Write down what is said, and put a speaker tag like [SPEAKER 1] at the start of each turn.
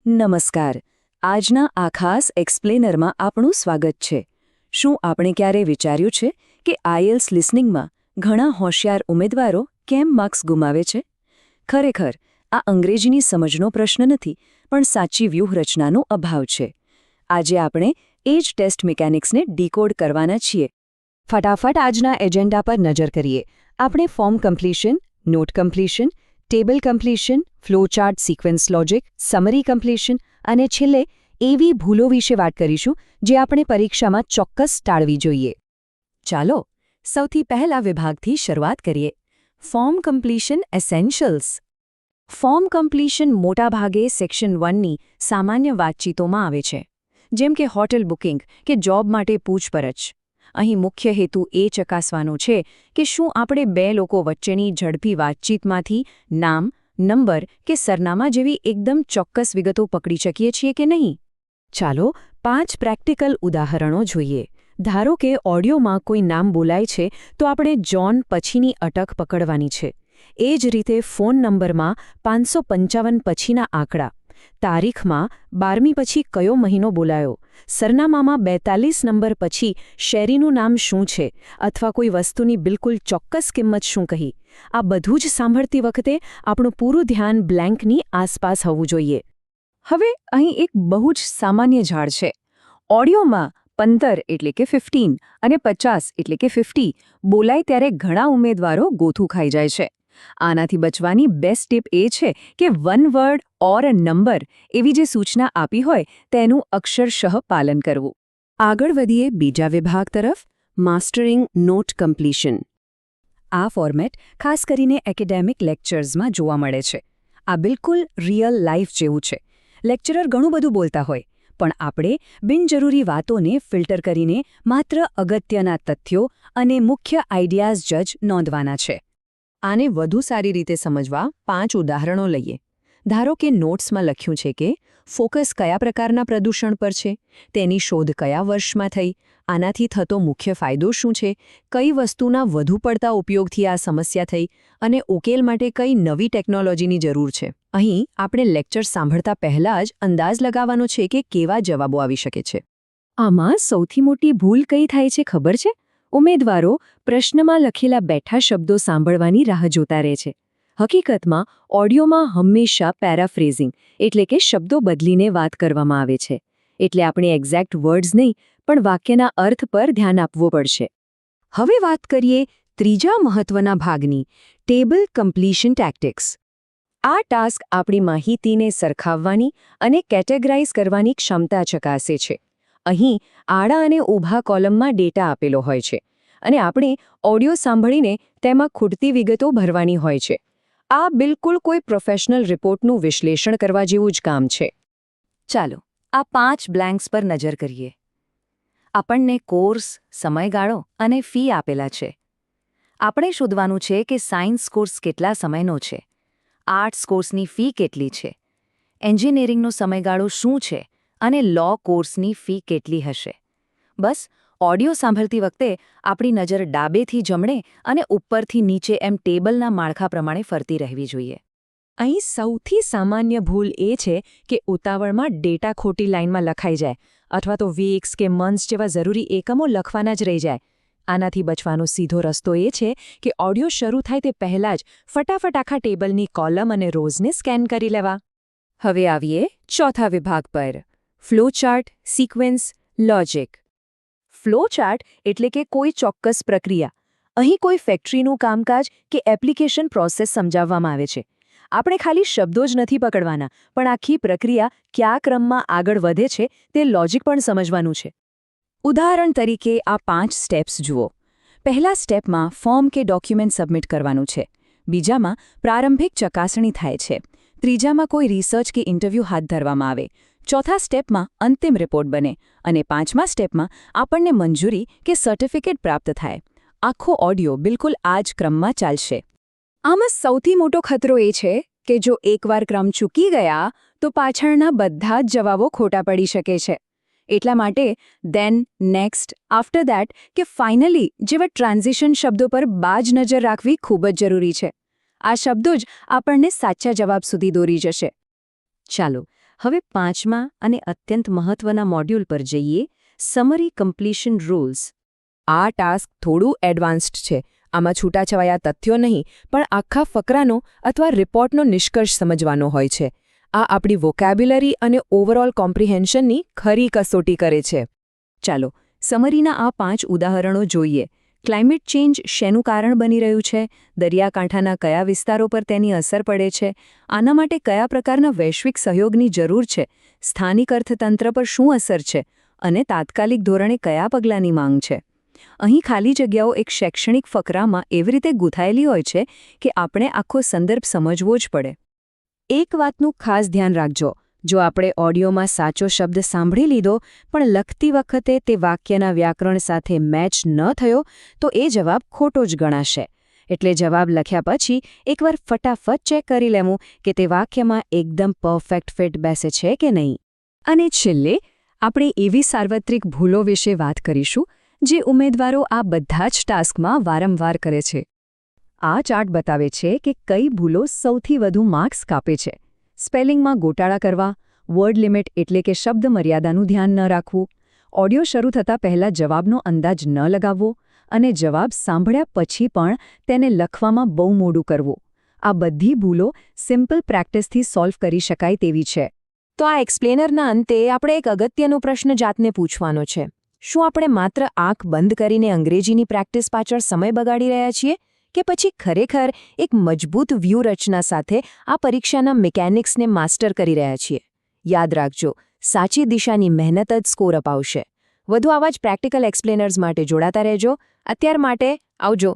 [SPEAKER 1] નમસ્કાર. આજના આ ખાસ એક્સપ્લેનરમાં આપનું સ્વાગત છે. શું આપણે ક્યારે વિચાર્યું છે કે આઈએલ્સ લિસનિંગમાં ઘણા હોશિયાર ઉમેદવારો કેમ માર્ક્સ ગુમાવે છે? ખરેખર, આ અંગ્રેજીની સમજનો પ્રશ્ન નથી, પણ સાચી વ્યૂહરચનાનો અભાવ છે. આજે આપણે એ જ ટેસ્ટ મિકેનિક્સને ડીકોડ કરવાના છીએ. ફટાફટ આજના એજન્ડા પર નજર કરીએ. આપણે form completion, note completion, table completion, flowchart sequence logic, summary completion અને છેલ્લે એવી ભૂલો વિશે વાત કરીશું જે આપણે પરીક્ષામાં ચોક્કસ ટાળવી જોઈએ. ચાલો, સૌથી પહેલા વિભાગથી શરૂઆત કરીએ. Form completion essentials. Form completion મોટાભાગે સેક્શન 1ની સામાન્ય વાતચીતોમાં આવે છે, જેમ કે હોટેલ બુકિંગ કે જોબ માટે પૂછપરછ. અહીં મુખ્ય હેતુ એ ચકાસવાનો છે કે શું આપણે બે લોકો વચ્ચેની ઝડપી વાતચીતમાંથી નામ, નંબર કે સરનામા જેવી એકદમ ચોક્કસ વિગતો પકડી શકીએ છીએ કે નહીં. ચાલો 5 પ્રેક્ટિકલ ઉદાહરણો જોઈએ. ધારો કે ઓડિયોમાં કોઈ નામ બોલાય છે તો આપણે જોન પછીની અટક પકડવાની છે. એ જ રીતે ફોન નંબરમાં 555 પછીના આંકડા, તારીખમાં 12મી પછી કયો મહિનો બોલાયો, સરનામામાં 42 નંબર પછી શેરીનું નામ શું છે અથવા કોઈ વસ્તુની બિલકુલ ચોક્કસ કિંમત શું કહી. આ બધું જ સાંભળતી વખતે આપણું પૂરું ધ્યાન બ્લેન્કની આસપાસ હોવું જોઈએ. હવે અહીં એક બહુ જ સામાન્ય ઝાડ છે. ઓડિયોમાં 15 એટલે કે 15 અને 50 એટલે કે 50 બોલાય ત્યારે ઘણા ઉમેદવારો ગોથું ખાઈ જાય છે. આનાથી બચવાની બેસ્ટ ટીપ એ છે કે one word or a number એવી જે સૂચના આપી હોય તેનું અક્ષરશઃ પાલન કરવું. આગળ વધીએ બીજા વિભાગ તરફ, માસ્ટરિંગ નોટ કમ્પ્લીશન. આ ફોર્મેટ ખાસ કરીને એકેડેમિક લેક્ચર્સમાં જોવા મળે છે. આ બિલકુલ રિયલ લાઈફ જેવું છે. લેક્ચરર ઘણું બધું બોલતા હોય, પણ આપણે બિનજરૂરી વાતોને ફિલ્ટર કરીને માત્ર અગત્યના તથ્યો અને મુખ્ય આઈડિયાઝ જ નોંધવાના છે. આને વધુ સારી રીતે સમજવા 5 ઉદાહરણો લઈએ. ધારો કે નોટ્સમાં લખ્યું છે કે ફોકસ કયા પ્રકારના પ્રદૂષણ પર છે, તેની શોધ કયા વર્ષમાં થઈ, આનાથી થતો મુખ્ય ફાયદો શું છે, કઈ વસ્તુના વધુ પડતા ઉપયોગથી આ સમસ્યા થઈ અને ઉકેલ માટે કઈ નવી ટેકનોલોજીની જરૂર છે. અહીં આપણે લેક્ચર સાંભળતા પહેલાં જ અંદાજ લગાવવાનો છે કે કેવા જવાબો આવી શકે છે. આમાં સૌથી મોટી ભૂલ કઈ થાય છે ખબર છે? ઉમેદવારો પ્રશ્નમાં લખેલા બેઠા શબ્દો સાંભળવાની રાહ જોતા રહે છે. હકીકતમાં ઓડિયોમાં હંમેશા પેરાફ્રેઝિંગ એટલે કે શબ્દો બદલીને વાત કરવામાં આવે છે. એટલે આપણે એક્ઝેક્ટ વર્ડ્સ નહીં પણ વાક્યના અર્થ પર ધ્યાન આપવું પડશે. હવે વાત કરીએ ત્રીજા મહત્વના ભાગની, ટેબલ કમ્પ્લીશન ટેક્ટિક્સ. આ ટાસ્ક આપણી માહિતીને સરખાવવાની અને કેટેગરાઇઝ કરવાની ક્ષમતા ચકાસે છે. અહીં આડા અને ઊભા કોલમમાં ડેટા આપેલો હોય છે અને આપણે ઓડિયો સાંભળીને તેમાં ખૂટતી વિગતો ભરવાની હોય છે. આ બિલકુલ કોઈ પ્રોફેશનલ રિપોર્ટનું વિશ્લેષણ કરવા જેવું જ કામ છે. ચાલો આ 5 બ્લેન્ક્સ પર નજર કરીએ. આપણને કોર્સ, સમયગાળો અને ફી આપેલા છે. આપણે શોધવાનું છે કે સાયન્સ કોર્સ કેટલા સમયનો છે, આર્ટ્સ કોર્સની ફી કેટલી છે, એન્જિનિયરિંગનો સમયગાળો શું છે અને લો કોર્સની ફી કેટલી હશે. બસ ઓડિયો સાંભળતી વખતે આપણી નજર ડાબેથી જમણે અને ઉપરથી નીચે એમ ટેબલના માળખા પ્રમાણે ફરતી રહેવી જોઈએ. અહીં સૌથી સામાન્ય ભૂલ એ છે કે ઉતાવળમાં ડેટા ખોટી લાઇનમાં લખાઈ જાય અથવા તો વીક્સ કે મંથ્સ જેવા જરૂરી એકમો લખવાના જ રહી જાય. આનાથી બચવાનો સીધો રસ્તો એ છે કે ઓડિયો શરૂ થાય તે પહેલાં જ ફટાફટ આખા ટેબલની કોલમ અને રોઝને સ્કેન કરી લેવા. હવે આવીએ ચોથા વિભાગ પર, ફ્લોચાર્ટ સિક્વન્સ લોજિક. ફ્લોચાર્ટ એટલે કે કોઈ ચોક્કસ પ્રક્રિયા. અહીં કોઈ ફેક્ટરીનું કામકાજ કે એપ્લિકેશન પ્રોસેસ સમજાવવામાં આવે છે. આપણે ખાલી શબ્દો જ નથી પકડવાના, પણ આખી પ્રક્રિયા કયા ક્રમમાં આગળ વધે છે તે લોજિક પણ સમજવાનું છે. ઉદાહરણ તરીકે આ 5 સ્ટેપ્સ જુઓ. પહેલા સ્ટેપમાં ફોર્મ કે ડોક્યુમેન્ટ સબમિટ કરવાનું છે. બીજામાં પ્રારંભિક ચકાસણી થાય છે. ત્રીજામાં કોઈ રિસર્ચ કે ઇન્ટરવ્યૂ હાથ ધરવામાં આવે. ચોથા સ્ટેપમાં અંતિમ રિપોર્ટ બને અને 5મા સ્ટેપમાં આપણને મંજૂરી કે સર્ટિફિકેટ પ્રાપ્ત થાય. આખો ઓડિયો બિલકુલ આ જ ક્રમમાં ચાલશે. આમાં સૌથી મોટો ખતરો એ છે કે જો એકવાર ક્રમ ચૂકી ગયા તો પાછળના બધા જ જવાબો ખોટા પડી શકે છે. એટલા માટે ધેન, નેક્સ્ટ, આફ્ટર ધેટ કે ફાઇનલી જેવા ટ્રાન્ઝિશન શબ્દો પર બાજ નજર રાખવી ખૂબ જ જરૂરી છે. આ શબ્દો જ આપણને સાચા જવાબ સુધી દોરી જશે. ચાલો હવે 5મા અને અત્યંત મહત્વના મોડ્યુલ પર જઈએ, સમરી કમ્પ્લીશન રૂલ્સ.
[SPEAKER 2] આ ટાસ્ક થોડું એડવાન્સ્ડ છે. આમાં છૂટાછવાયા તથ્યો નહીં, પણ આખા ફકરાનો અથવા રિપોર્ટનો નિષ્કર્ષ સમજવાનો હોય છે. આ આપણી વોકેબ્યુલરી અને ઓવરઓલ કોમ્પ્રિહેન્શનની ખરી કસોટી કરે છે.
[SPEAKER 1] ચાલો સમરીના આ 5 ઉદાહરણો જોઈએ. ક્લાઇમેટ ચેન્જ શેનું કારણ બની રહ્યું છે? દરિયાકાંઠાના કયા વિસ્તારો પર તેની અસર પડે છે? આના માટે કયા પ્રકારના વૈશ્વિક સહયોગની જરૂર છે? સ્થાનિક અર્થતંત્ર પર શું અસર છે? અને તાત્કાલિક ધોરણે કયા પગલાંની માંગ છે? અહીં ખાલી જગ્યાઓ એક શૈક્ષણિક ફકરામાં એવી રીતે ગૂંથાયેલી હોય છે કે આપણે આખો સંદર્ભ સમજવો જ પડે. એક વાતનું ખાસ ધ્યાન રાખજો. જો આપણે ઓડિયોમાં સાચો શબ્દ સાંભળી લીધો પણ લખતી વખતે તે વાક્યના વ્યાકરણ સાથે મેચ ન થયો તો એ જવાબ ખોટો જ ગણાશે. એટલે જવાબ લખ્યા પછી એકવાર ફટાફટ ચેક કરી લેવું કે તે વાક્યમાં એકદમ પરફેક્ટ ફિટ બેસે છે કે નહીં. અને છેલ્લે આપણે એવી સાર્વત્રિક ભૂલો વિશે વાત કરીશું જે ઉમેદવારો આ બધા જ ટાસ્કમાં વારંવાર કરે છે. આ ચાર્ટ બતાવે છે કે કઈ ભૂલો સૌથી વધુ માર્ક્સ કાપે છે. સ્પેલિંગમાં ગોટાળા કરવા, વર્ડ લિમિટ એટલે કે શબ્દ મર્યાદાનું ધ્યાન ન રાખવું, ઓડિયો શરૂ થતાં પહેલાં જવાબનો અંદાજ ન લગાવવો અને જવાબ સાંભળ્યા પછી પણ તેને લખવામાં બહુ મોડું કરવું. આ બધી ભૂલો સિમ્પલ પ્રેક્ટિસથી સોલ્વ કરી શકાય તેવી છે.
[SPEAKER 2] તો આ એક્સપ્લેનરના અંતે આપણે એક અગત્યનો પ્રશ્ન જાતને પૂછવાનો છે. શું આપણે માત્ર આંખ બંધ કરીને અંગ્રેજીની પ્રેક્ટિસ પાછળ સમય બગાડી રહ્યા છીએ કે પછી ખરેખર એક મજબૂત વ્યૂહરચના સાથે આ પરીક્ષાના મિકેનિક્સને માસ્ટર કરી રહ્યા છીએ? યાદ રાખજો, સાચી દિશાની મહેનત જ સ્કોર અપાવશે. વધુ આવા જ પ્રેક્ટિકલ એક્સપ્લેનર્સ માટે જોડાતા રહેજો. અત્યાર માટે આવજો.